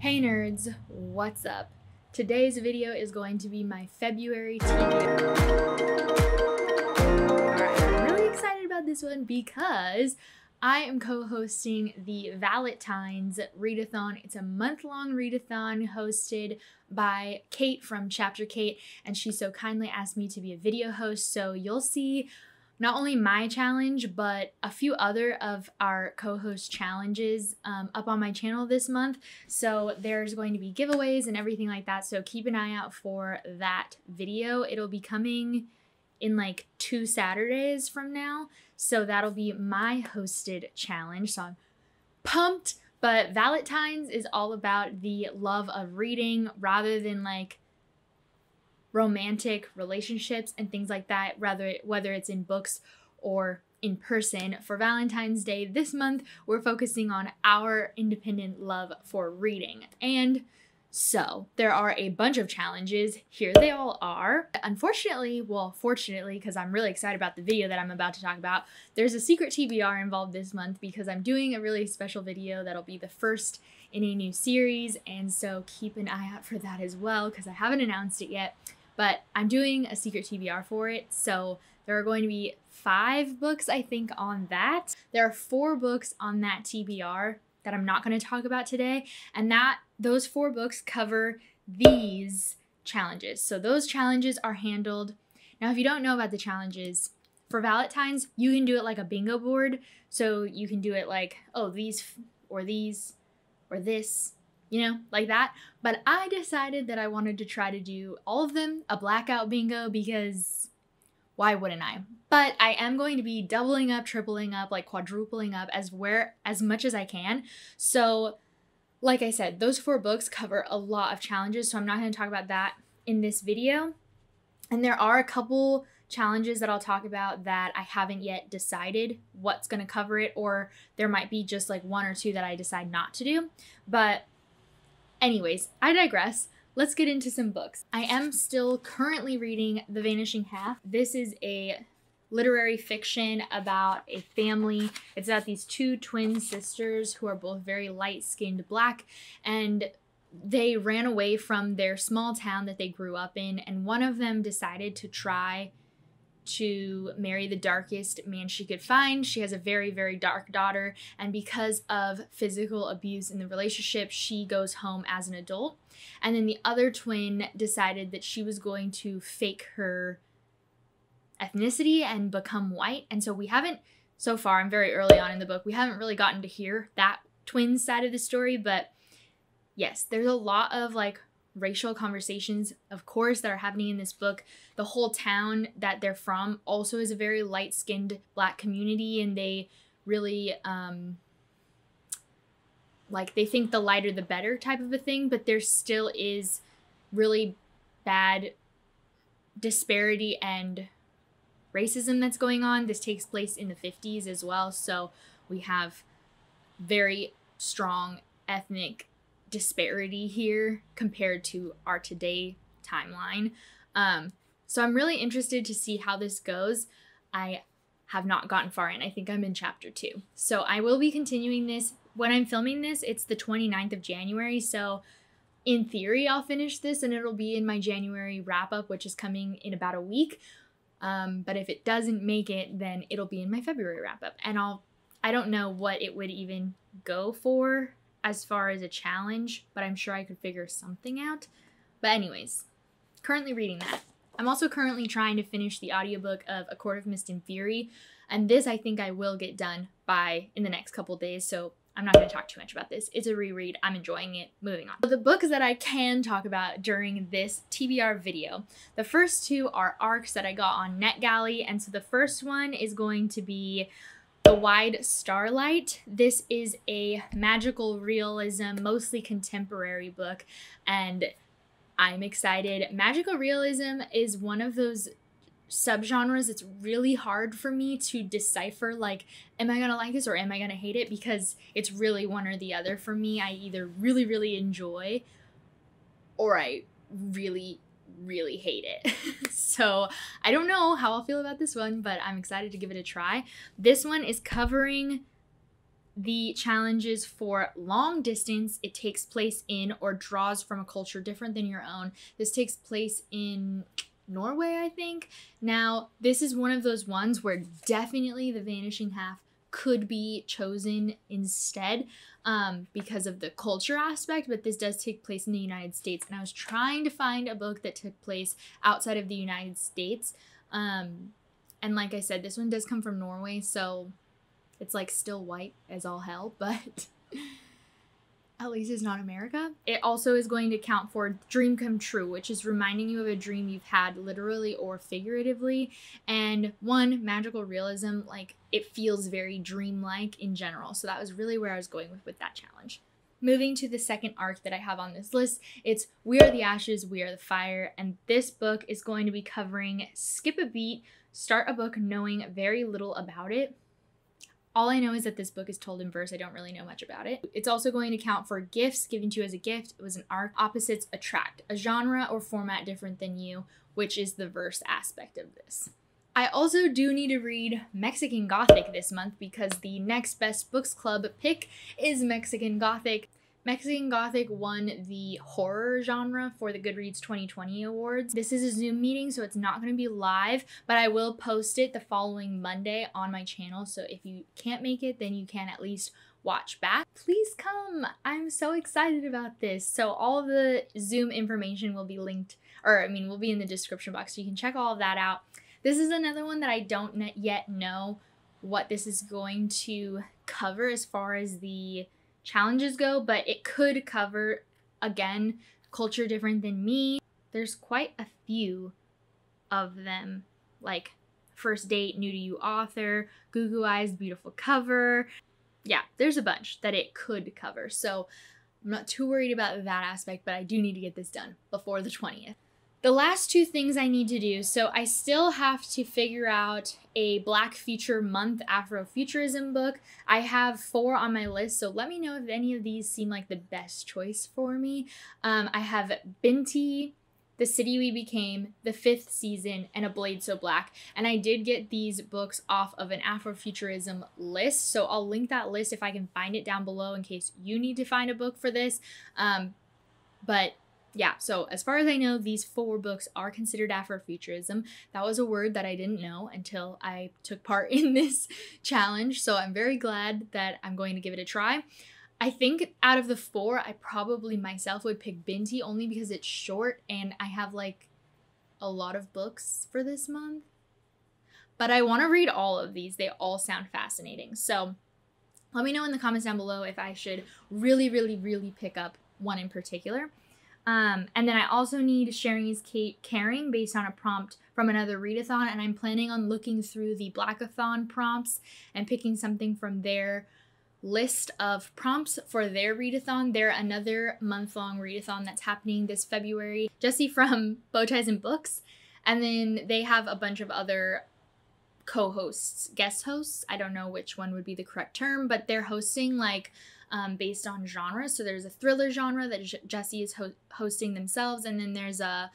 Hey nerds, what's up? Today's video is going to be my February TBR. Alright, I'm really excited about this one because I am co-hosting the vaLITines readathon. It's a month-long readathon hosted by Kate from Chapter Kate, and she so kindly asked me to be a video host, so you'll see not only my challenge, but a few other of our co-host challenges up on my channel this month. So there's going to be giveaways and everything like that. So keep an eye out for that video. It'll be coming in like 2 Saturdays from now. So that'll be my hosted challenge. So I'm pumped. But vaLITines is all about the love of reading rather than like romantic relationships and things like that, whether it's in books or in person. For Valentine's Day this month, we're focusing on our independent love for reading. And so there are a bunch of challenges. Here they all are. Unfortunately, well, fortunately, because I'm really excited about the video that I'm about to talk about, there's a secret TBR involved this month because I'm doing a really special video that'll be the first in a new series. And so keep an eye out for that as well because I haven't announced it yet. But I'm doing a secret TBR for it, so there are going to be 5 books, I think, on that. There are 4 books on that TBR that I'm not going to talk about today, and those 4 books cover these challenges. So those challenges are handled. Now, if you don't know about the challenges, for vaLITines, you can do it like a bingo board. So you can do it like, oh, these, or this, you know, like that. But I decided that I wanted to try to do all of them a blackout bingo because why wouldn't I? But I am going to be doubling up, tripling up, like quadrupling up as much as I can. So like I said, those 4 books cover a lot of challenges, so I'm not going to talk about that in this video. And there are a couple challenges that I'll talk about that I haven't yet decided what's going to cover it, or there might be just like 1 or 2 that I decide not to do. But anyways, I digress. Let's get into some books. I am still currently reading The Vanishing Half. This is a literary fiction about a family. It's about these 2 twin sisters who are both very light-skinned black, and they ran away from their small town that they grew up in, and one of them decided to try to marry the darkest man she could find. She has a very, very dark daughter, and because of physical abuse in the relationship, she goes home as an adult. And then the other twin decided that she was going to fake her ethnicity and become white. And so we haven't, so far, I'm very early on in the book, we haven't really gotten to hear that twin side of the story, but yes, there's a lot of like racial conversations, of course, that are happening in this book. The whole town that they're from also is a very light-skinned black community, and they really like they think the lighter the better type of a thing, but there still is really bad disparity and racism that's going on. This takes place in the 50s as well, so we have very strong ethnic disparity here compared to our today timeline. So I'm really interested to see how this goes. I have not gotten far in. I think I'm in chapter 2. So I will be continuing this. When I'm filming this, it's the 29th of January. So in theory, I'll finish this and it'll be in my January wrap-up, which is coming in about a week. But if it doesn't make it, then it'll be in my February wrap-up. And I don't know what it would even go for as far as a challenge, but I'm sure I could figure something out. But anyways, currently reading that. I'm also currently trying to finish the audiobook of A Court of Mist and Fury, and this I think I will get done in the next couple days, so I'm not going to talk too much about this. It's a reread. I'm enjoying it. Moving on. So the books that I can talk about during this TBR video, the first 2 are ARCs that I got on NetGalley, and so the first one is going to be The Wide Starlight. This is a magical realism, mostly contemporary book, and I'm excited. Magical realism is one of those subgenres that's really hard for me to decipher, like, am I gonna like this or am I gonna hate it? Because it's really one or the other for me. I either really, really enjoy or I really, really hate it. So I don't know how I'll feel about this one, but I'm excited to give it a try. This one is covering The challenge is for long distance. It takes place in or draws from a culture different than your own. This takes place in Norway, I think. Now, this is one of those ones where definitely the Vanishing Half could be chosen instead because of the culture aspect, but this does take place in the United States. And I was trying to find a book that took place outside of the United States. And like I said, this one does come from Norway, so it's like still white as all hell, but at least it's not America. It also is going to count for dream come true, which is reminding you of a dream you've had literally or figuratively. And one, magical realism, like it feels very dreamlike in general. So that was really where I was going with that challenge. Moving to the second arc that I have on this list, it's We Are the Ashes, We Are the Fire. And this book is going to be covering skip a beat, start a book knowing very little about it. All I know is that this book is told in verse. I don't really know much about it. It's also going to count for gifts given to you as a gift. It was an arc. Opposites attract. A genre or format different than you, which is the verse aspect of this. I also do need to read Mexican Gothic this month because the next Best Books Club pick is Mexican Gothic. Mexican Gothic won the horror genre for the Goodreads 2020 awards. This is a Zoom meeting, so it's not going to be live, but I will post it the following Monday on my channel. So if you can't make it, then you can at least watch back. Please come. I'm so excited about this. So all of the Zoom information will be linked, will be in the description box. So you can check all of that out. This is another one that I don't yet know what this is going to cover as far as the challenges go, but it could cover, again, culture different than me. There's quite a few of them, like first date, new to you author, Goo Goo Eyes, beautiful cover. Yeah, there's a bunch that it could cover. So I'm not too worried about that aspect, but I do need to get this done before the 20th. The last two things I need to do, so I still have to figure out a Black Future Month Afrofuturism book. I have 4 on my list, so let me know if any of these seem like the best choice for me. I have Binti, The City We Became, The 5th Season, and A Blade So Black. And I did get these books off of an Afrofuturism list, so I'll link that list if I can find it down below in case you need to find a book for this. But yeah, so as far as I know, these 4 books are considered Afrofuturism. That was a word that I didn't know until I took part in this challenge, so I'm very glad that I'm going to give it a try. I think out of the 4, I probably myself would pick Binti only because it's short and I have like a lot of books for this month. But I want to read all of these. They all sound fascinating. So let me know in the comments down below if I should really, really, really pick up one in particular. And then I also need Sharing is Caring based on a prompt from another readathon, and I'm planning on looking through the Blackathon prompts and picking something from their list of prompts for their readathon. They're another month-long readathon that's happening this February. Jessie from Bowties and Books, and then they have a bunch of other co-hosts, guest hosts. I don't know which one would be the correct term, but they're hosting like based on genre. So there's a thriller genre that Jessie is hosting themselves, and then there's a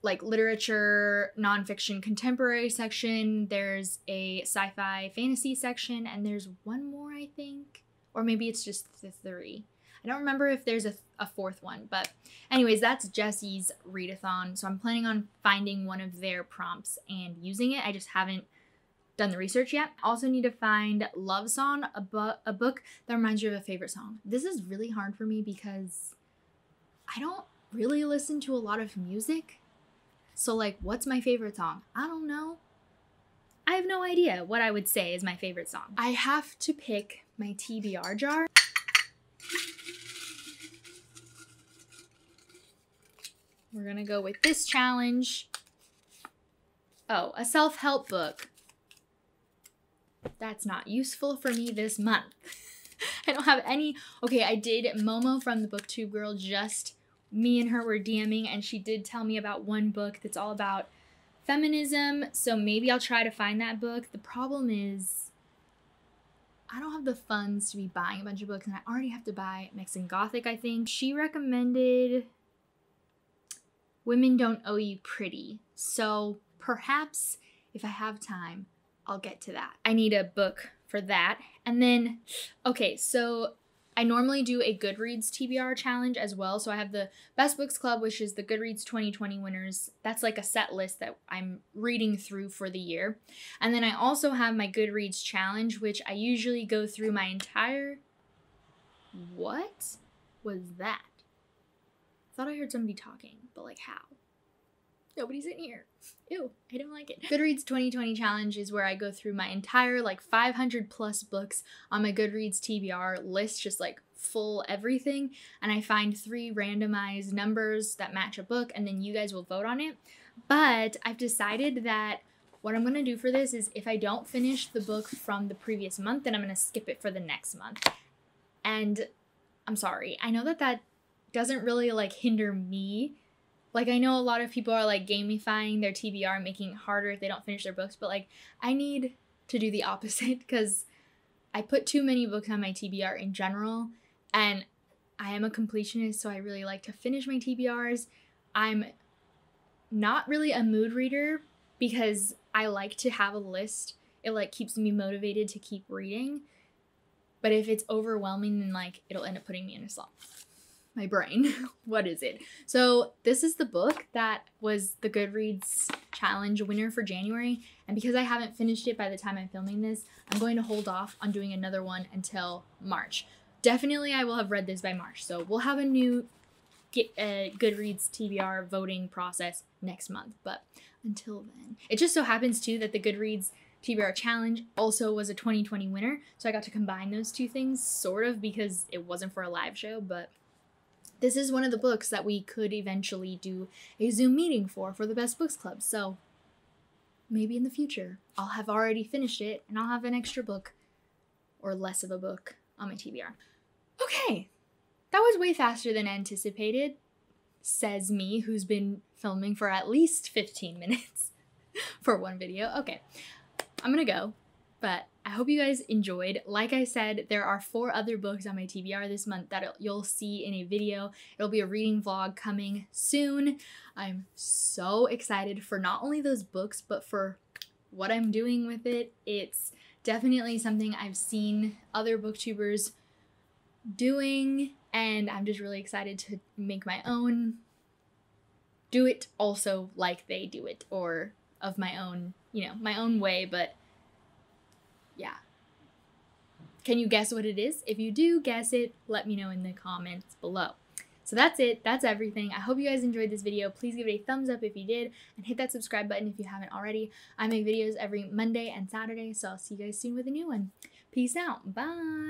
like literature, nonfiction, contemporary section. There's a sci-fi fantasy section, and there's one more, I think, or maybe it's just the 3. I don't remember if there's a 4th one, but anyways, that's Jessie's readathon. So I'm planning on finding one of their prompts and using it. I just haven't done the research yet. Also need to find Love Song, a book that reminds you of a favorite song. This is really hard for me because I don't really listen to a lot of music. So like, what's my favorite song? I don't know. I have no idea what I would say is my favorite song. I have to pick my TBR jar. We're gonna go with this challenge. Oh, a self-help book. That's not useful for me this month. I don't have any. Okay, I did Momo from the BookTube Girl. Just me and her were DMing, and she did tell me about one book that's all about feminism. So maybe I'll try to find that book. The problem is I don't have the funds to be buying a bunch of books, and I already have to buy Mexican Gothic, I think. She recommended Women Don't Owe You Pretty. So perhaps if I have time, I'll get to that. I need a book for that. And then, okay, so I normally do a Goodreads TBR challenge as well. So I have the Best Books Club, which is the Goodreads 2020 winners. That's like a set list that I'm reading through for the year. And then I also have my Goodreads challenge, which I usually go through my entire... What was that? I thought I heard somebody talking, but like how? Nobody's in here. Ew, I don't like it. Goodreads 2020 challenge is where I go through my entire like 500 plus books on my Goodreads TBR list, just like full everything. And I find 3 randomized numbers that match a book, and then you guys will vote on it. But I've decided that what I'm gonna do for this is if I don't finish the book from the previous month, then I'm gonna skip it for the next month. And I'm sorry, I know that that doesn't really like hinder me. Like, I know a lot of people are like gamifying their TBR and making it harder if they don't finish their books, but like I need to do the opposite because I put too many books on my TBR in general, and I am a completionist, so I really like to finish my TBRs. I'm not really a mood reader because I like to have a list. It like keeps me motivated to keep reading. But if it's overwhelming, then like it'll end up putting me in a slump. My brain. What is it? So this is the book that was the Goodreads challenge winner for January. And because I haven't finished it by the time I'm filming this, I'm going to hold off on doing another one until March. Definitely I will have read this by March. So we'll have a new Goodreads TBR voting process next month. But until then, it just so happens too that the Goodreads TBR challenge also was a 2020 winner. So I got to combine those two things sort of because it wasn't for a live show, but this is one of the books that we could eventually do a Zoom meeting for the Best Books Club. So maybe in the future I'll have already finished it and I'll have an extra book or less of a book on my TBR. Okay, that was way faster than anticipated, says me, who's been filming for at least 15 minutes for one video. Okay, I'm gonna go, but I hope you guys enjoyed. Like I said, there are 4 other books on my TBR this month that you'll see in a video. It'll be a reading vlog coming soon. I'm so excited for not only those books, but for what I'm doing with it. It's definitely something I've seen other booktubers doing, and I'm just really excited to make my own. Do it also like they do it, or of my own, you know, my own way, but yeah. Can you guess what it is? If you do guess it, let me know in the comments below. So that's it. That's everything. I hope you guys enjoyed this video. Please give it a thumbs up if you did, and hit that subscribe button if you haven't already. I make videos every Monday and Saturday, so I'll see you guys soon with a new one. Peace out. Bye.